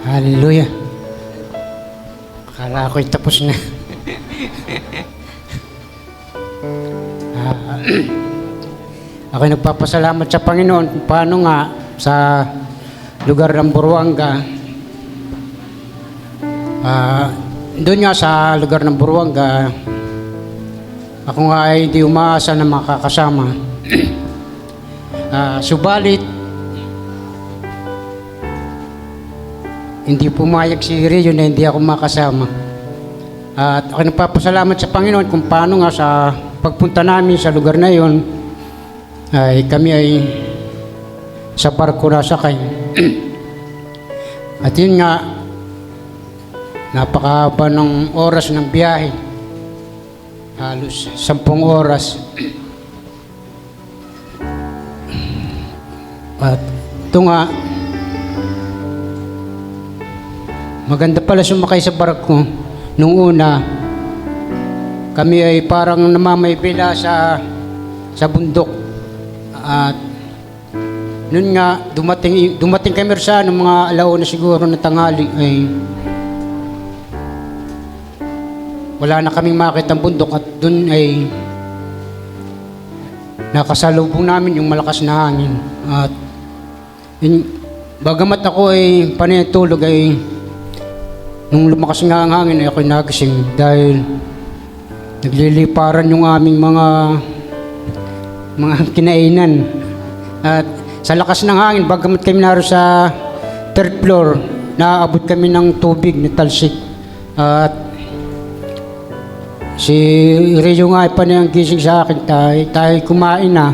Hallelujah. Akala ko'y tapos na. Ah, Ako'y nagpapasalamat sa Panginoon kung paano nga sa lugar ng Buruanga. Doon nga sa lugar ng Buruanga, ako nga ay hindi umaasa na makakasama. Subalit, hindi pumayag si Rio na hindi ako makasama. At ako nagpapasalamat sa Panginoon kung paano nga sa pagpunta namin sa lugar na yon, ay kami ay sa barko nasakay. At yun nga, napakahaba ng oras ng biyahe. Halos 10 oras. At ito nga, maganda pala sumakay sa barko. Nung una, kami ay parang namamaybila sa bundok. At noon nga, dumating kami sa mga alauna siguro na tanghali, ay wala na kaming makita ang bundok at doon ay nakasalubong namin yung malakas na hangin. At bagamat ako ay panitulog ay nung lumakas nga ang hangin ay ako'y nagising dahil nagliliparan yung aming mga kinainan. At sa lakas ng hangin, bagamat kami naroon sa 3rd floor, naaabot kami ng tubig na talsik. At si Rio nga ay panayang gising sa akin, tayo kumain na.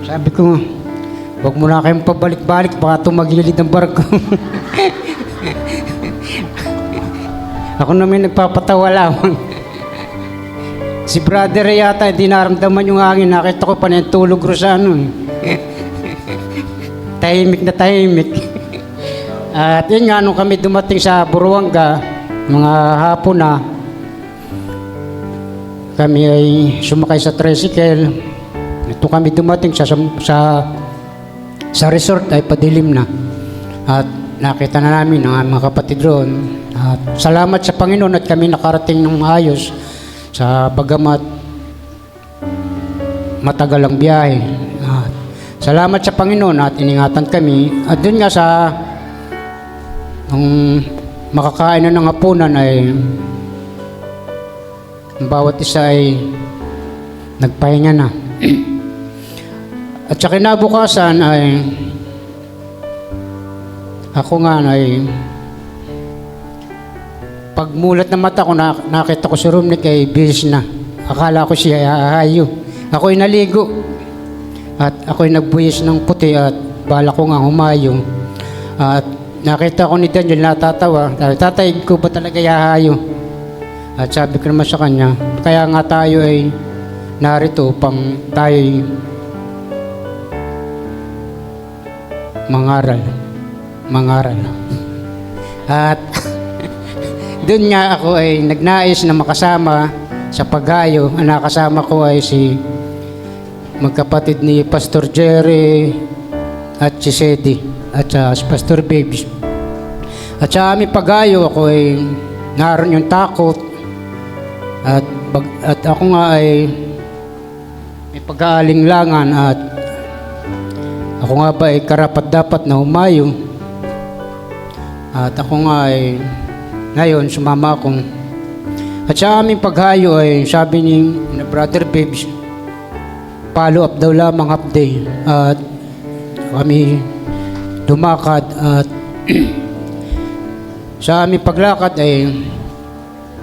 Sabi ko, huwag mo na kayong pabalik-balik, baka tumagilid ang barko. Ako naman nagpapatawa lamang. Si brother yata hindi naramdaman yung hangin. Nakita ko pa na yung tulog ro sa ano. Tahimik na tahimik. At yun nga, nung kami dumating sa Buruanga, mga hapon na, kami ay sumakay sa tricycle. Ito kami dumating sa resort ay padilim na. At nakita na namin ang mga kapatid roon. At salamat sa Panginoon at kami nakarating ng maayos sa bagamat matagal ang biyahe. At salamat sa Panginoon at iningatan kami. At dun nga sa makakain na ng hapunan ay bawat isa ay nagpahinga na. At sa kinabukasan ay ako nga ay pagmulat ng mata ko, nakita ko si Rumnik ay bihis na. Akala ko siya hahayo. Ako'y naligo. At ako'y nagbuhis ng puti at bala ko nga humayo. At nakita ko ni Daniel natatawa. Tatay ko ba talaga hahayo? At sabi ko naman sa kanya, kaya nga tayo ay narito upang tayo mangaral. At doon nga ako ay nagnais na makasama sa paghayo. Ang nakasama ko ay si magkapatid ni Pastor Jerry at si Sedi at si Pastor Babes. At sa aming paghayo ako ay naroon yung takot at ako nga ay may pag-aalinlangan at ako nga ba ay karapat-dapat na humayo. At ako nga ay ngayon, sumama akong. At sa aming paghayo ay sabi ni Brother Babes, follow up daw lamang half day. At kami lumakad at sa aming paglakad ay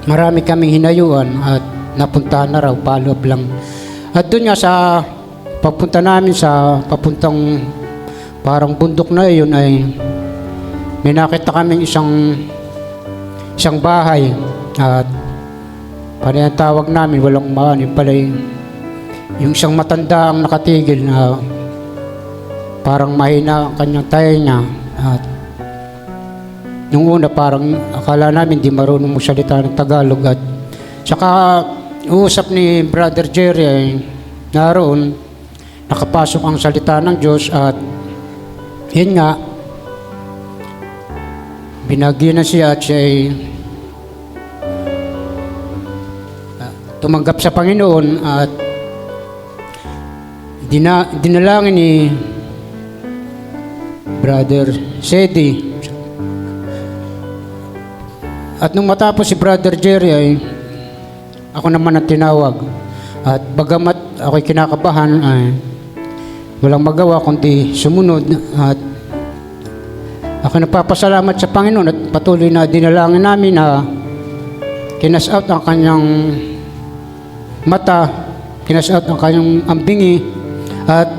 marami kaming hinayuan at napuntahan na raw, follow up lang. At doon nga sa papunta namin sa papuntang parang bundok na yun ay may nakita kaming isang bahay at panay ang tawag namin, walang maan, yung pala yung isang matanda ang nakatigil na parang mahina ang kanyang tayo niya. At yung una parang akala namin di marunong magsalita ng Tagalog at saka uusap ni Brother Jerry ay naroon nakapasok ang salita ng Diyos at yun nga binagyan na siya at siya ay tumanggap sa Panginoon at dinalangin ni Brother Sedi. At nung matapos si Brother Jerry ay ako naman ang tinawag. At bagamat ako'y kinakabahan ay walang magawa kundi sumunod at ako nagpapasalamat sa Panginoon at patuloy na dinalangin namin na kinas out ang kanyang mata, kinas out ang kanyang ambingi at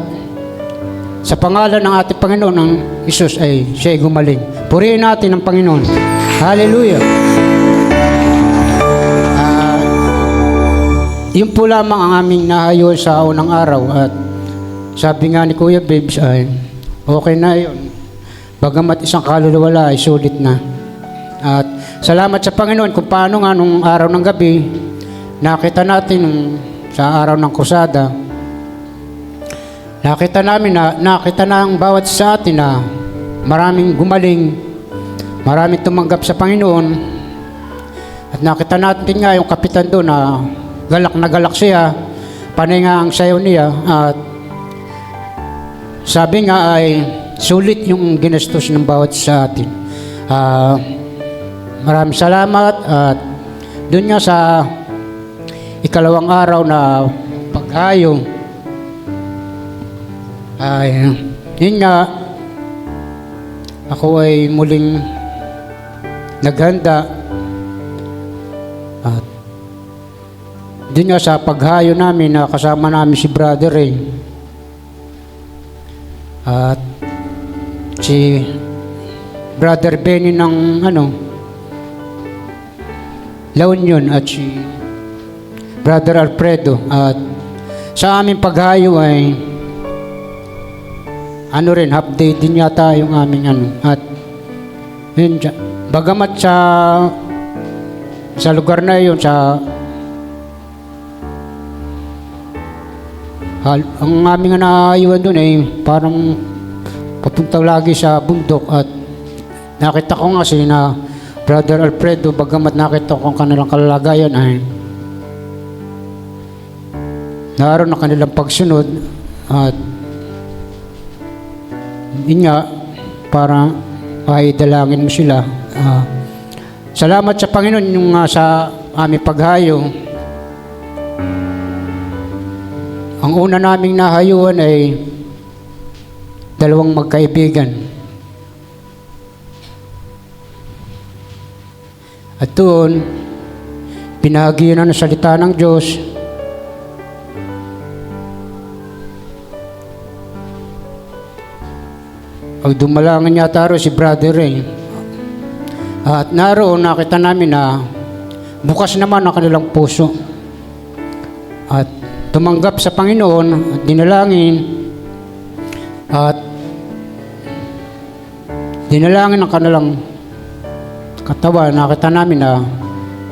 sa pangalan ng ating Panginoon ng Isus ay siya ay gumaling. Purihin natin ang Panginoon. Hallelujah! Yun po lamang ang aming nahayo sa unang araw at sabi nga ni Kuya Bibs ay okay na yun. Bagamat isang kaluluwa ay sulit na. At salamat sa Panginoon kung paano nga nung araw ng gabi nakita natin sa araw ng kusada. Nakita na ang bawat sa atin na maraming gumaling, maraming tumanggap sa Panginoon. At nakita natin nga yung kapitan doon na galak siya, panay nga ang sayaw niya at sabi nga ay sulit yung ginastos ng bawat sa atin. Maraming salamat at doon nga sa ikalawang araw na paghayo ay yun nga ako ay muling naghanda at doon nga sa paghayo namin na kasama namin si Brother Ray at si Brother Benny ng La Union at si Brother Alfredo at sa aming paghayo ay half day din yata yung aming at yun, bagamat sa lugar na yun ang aming naiwan doon ay parang papunta lagi sa bundok at nakita ko nga na Brother Alfredo bagamat nakita ko ang kanilang kalalagayan ay naroon na kanilang pagsunod at yun nga para dalangin mo sila. Salamat sa Panginoon yung sa aming paghayo. Ang una naming nahayuan ay dalawang magkaibigan. At doon, pinahagian na ng salita ng Diyos. Ang dumalangin yata rin si Brother Ray. At naroon nakita namin na bukas naman ang kanilang puso. At tumanggap sa Panginoon at dinalangin at dinalangin ang kanilang katawan. Nakita namin na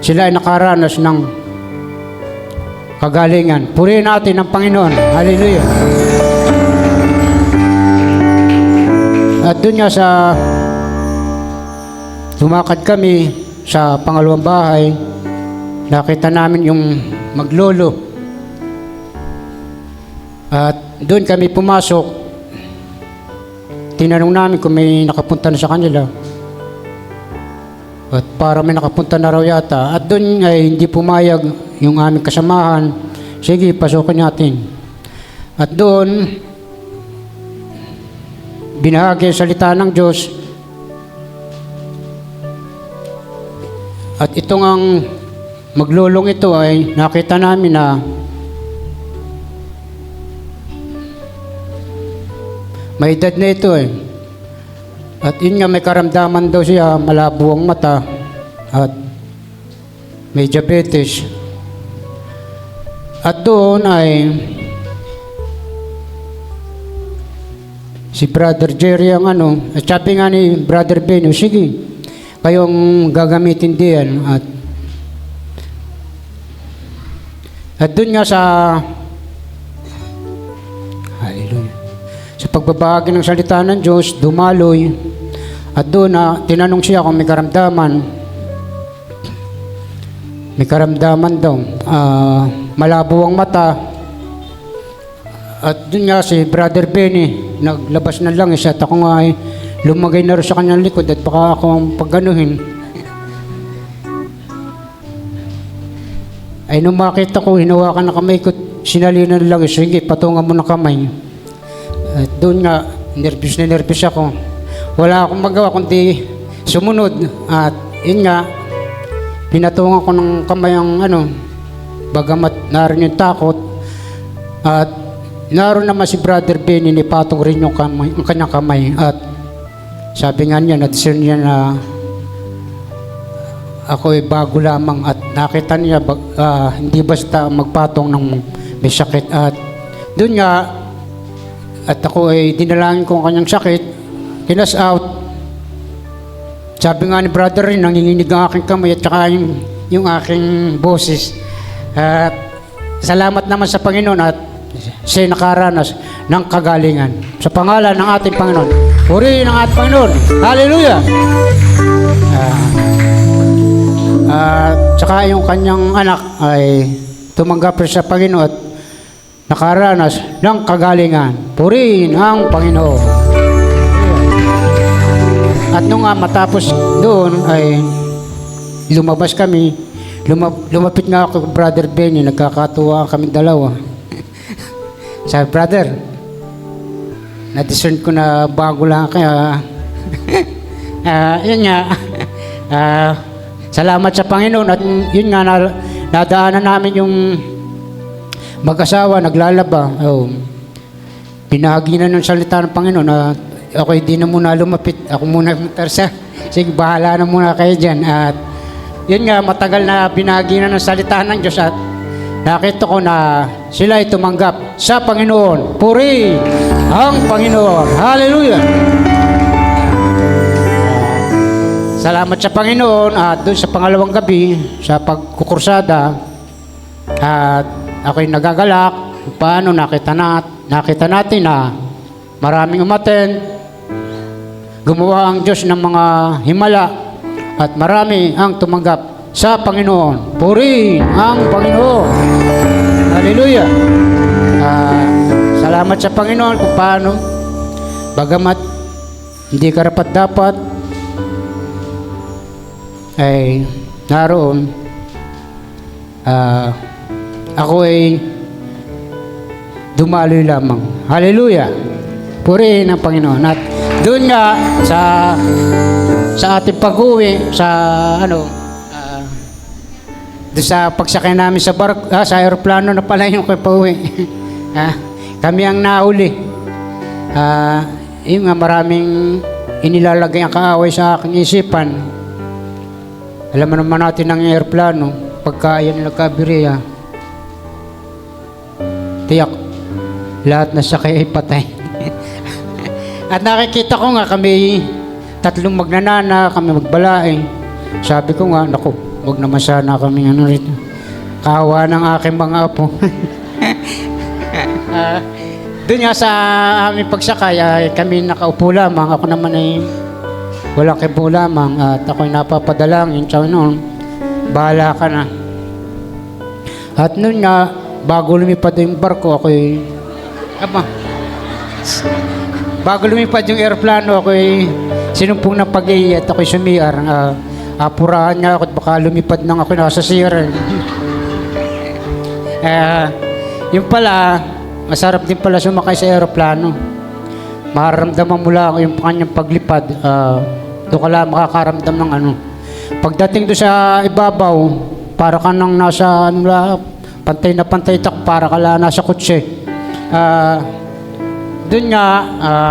sila ay nakaranas ng kagalingan. Purihin natin ang Panginoon. Hallelujah! At doon nga sa lumakad kami sa pangalawang bahay, nakita namin yung maglolo. At doon kami pumasok, tinanong namin kung may nakapunta na sa kanila. At para may nakapunta na raw yata. At doon ay hindi pumayag yung aming kasamahan. Sige, pasukin natin. At doon, binahagi ang salita ng Diyos. At itong ang maglulong ito ay nakita namin na may edad na ito eh. At yun nga may karamdaman daw siya, malabo ang mata at may diabetes. At doon ay si Brother Jerry ang at sabi nga ni Brother Benny, sige, kayong gagamitin diyan. At doon nga sa hallelujah, sa pagbabahagi ng salita ng Diyos, dumaloy At doon tinanong siya kung may karamdaman. May karamdaman daw. Malabo ang mata. At doon nga si Brother Benny, naglabas ng langis at ako nga ay lumagay na rin sa kanyang likod at baka ako ang pagganuhin. Ay nung makita ko, hinawakan na kamay ko, sinalinan ng langis, sige, patungan mo ng kamay. At doon nga, nervous na nervous ako. Wala akong magawa kundi sumunod. At yun nga, pinatungan ko ng kamay ang bagamat naroon yung takot. At naroon naman si Brother Benny, nipatong rin yung kanyang kamay. At sabi nga niya, na-discern niya na ako ay bago lamang at nakita niya hindi basta magpatong ng may sakit. At doon nga, at ako ay dinalangin ko ang kanyang sakit, kinas out. Sabi nga ni Brother rin, nanginginig ang aking kamay at saka yung aking boses. At salamat naman sa Panginoon at siya nakaranas ng kagalingan. Sa pangalan ng ating Panginoon. Purihin ang ating Panginoon. Hallelujah! Tsaka yung kanyang anak ay tumanggap rin sa Panginoon at nakaranas ng kagalingan. Purihin ang Panginoon. At nung matapos doon ay lumabas kami, lumapit nga ako kay Brother Benny, nagkakatuwa kami dalawa. Sabi, brother, na-discern ko na bago lang kaya yun nga, salamat sa Panginoon at yun nga, nadaanan namin yung mag-asawa, naglalaba. Pinahagi na ng salita ng Panginoon na ako hindi na muna lumapit. Ako muna sa sige, bahala na muna kayo dyan. At yun nga, matagal na binahagi na ng salita ng Diyos at nakita ko na sila ay tumanggap sa Panginoon. Puri ang Panginoon. Hallelujah! Salamat sa Panginoon at doon sa pangalawang gabi sa pagkukursada at ako'y nagagalak paano nakita natin na maraming umattend. Gumawa ang Diyos ng mga himala at marami ang tumanggap sa Panginoon. Puri ang Panginoon. Hallelujah! Salamat sa Panginoon kung paano bagamat hindi karapat dapat ay naroon ako ay dumaloy lamang. Hallelujah! Purihin ang Panginoon. At doon nga sa ating pag-uwi sa doon sa pagsakay namin sa barko, sa aeroplano na pala yung pauwi. Kami ang nahuli. Yung nga maraming inilalagay ang kaaway sa aking isipan. Alam mo naman natin ang aeroplano, pagka yan nagkabiriya, tiyak, lahat na sakay ay patay. At nakikita ko nga kami tatlong magnanana, kami magbalaing. Sabi ko nga, naku, huwag naman sana kami rito. Kawa ng aking mga apo. Doon nga sa aming pagsakay ay kami nakaupo lamang. Ako naman ay walang kibo lamang at ako'y napapadalangin. Sabi noon, bahala ka na. At noon nga, bago lumipad yung barko, ako'y bago lumipad yung aeroplano, ako'y sinumpong ng pag-iwi at ako'y sumiyar. Apurahan niya ako at baka lumipad nang ako nasa CR. Yung pala, masarap din pala sumakay sa aeroplano. Mararamdaman mo lang yung kanyang paglipad. Doon ka lang makakaramdam ng Pagdating doon sa ibabaw, para ka nang nasa pantay na pantay tak, para ka lang nasa kutse. Doon nga,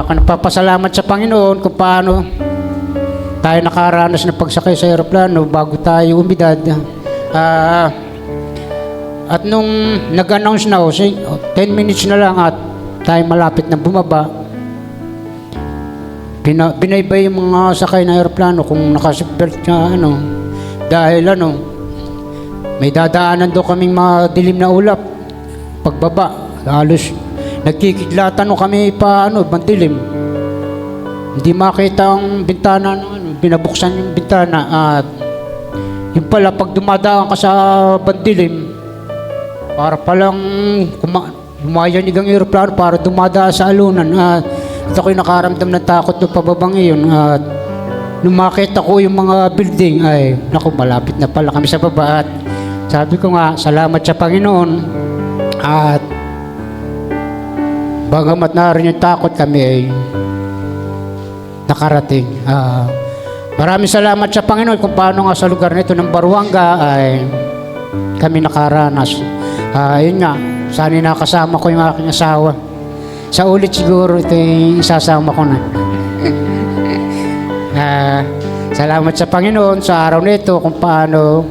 napapasalamat sa Panginoon kung paano tayo nakaranas ng pagsakay sa aeroplano bago tayo umidad. At nung nag-announce na 10 minutes na lang at tayo malapit na bumaba, binaybay yung mga sakay na aeroplano kung naka-seatbelt na dahil may dadaanan daw kaming madilim na ulap pagbaba. Halos nagkikidlatan kami pa mandilim. hindi makita ang bintana, binabuksan yung bintana at yung pala pag dumadaan ka sa bandilim, para palang lumayanig ang aeroplano para dumadaan sa alunan at ako'y nakaramdam ng takot ng pababang iyon at nung makita ko yung mga building ay naku, malapit na pala kami sa baba at sabi ko nga salamat sa Panginoon at bagamat naroon yung takot kami ay nakarating. Maraming salamat sa Panginoon kung paano nga sa lugar nito ng Baruanga ay kami nakaranas. Yun nga, sana nakasama ko yung aking asawa. Sa ulit siguro ito yung isasama ko na. Salamat sa Panginoon sa araw nito kung paano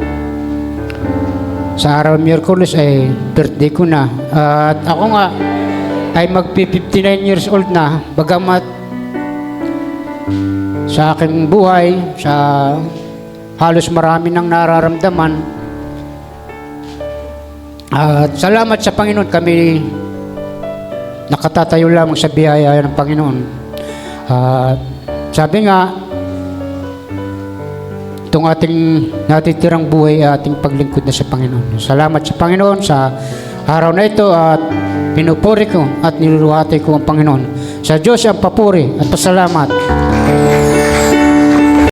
sa araw Miyerkules ay birthday ko na. At ako nga ay magpi-59 years old na bagamat sa aking buhay, sa halos marami nang nararamdaman. At salamat sa Panginoon kami nakatatayo lamang sa biyaya ng Panginoon. Sabi nga, itong ating natitirang buhay ay ating paglingkod na sa Panginoon. Salamat sa Panginoon sa araw na ito at pinupuri ko at niluluhati ko ang Panginoon. Sa Diyos ang papuri at pasalamat.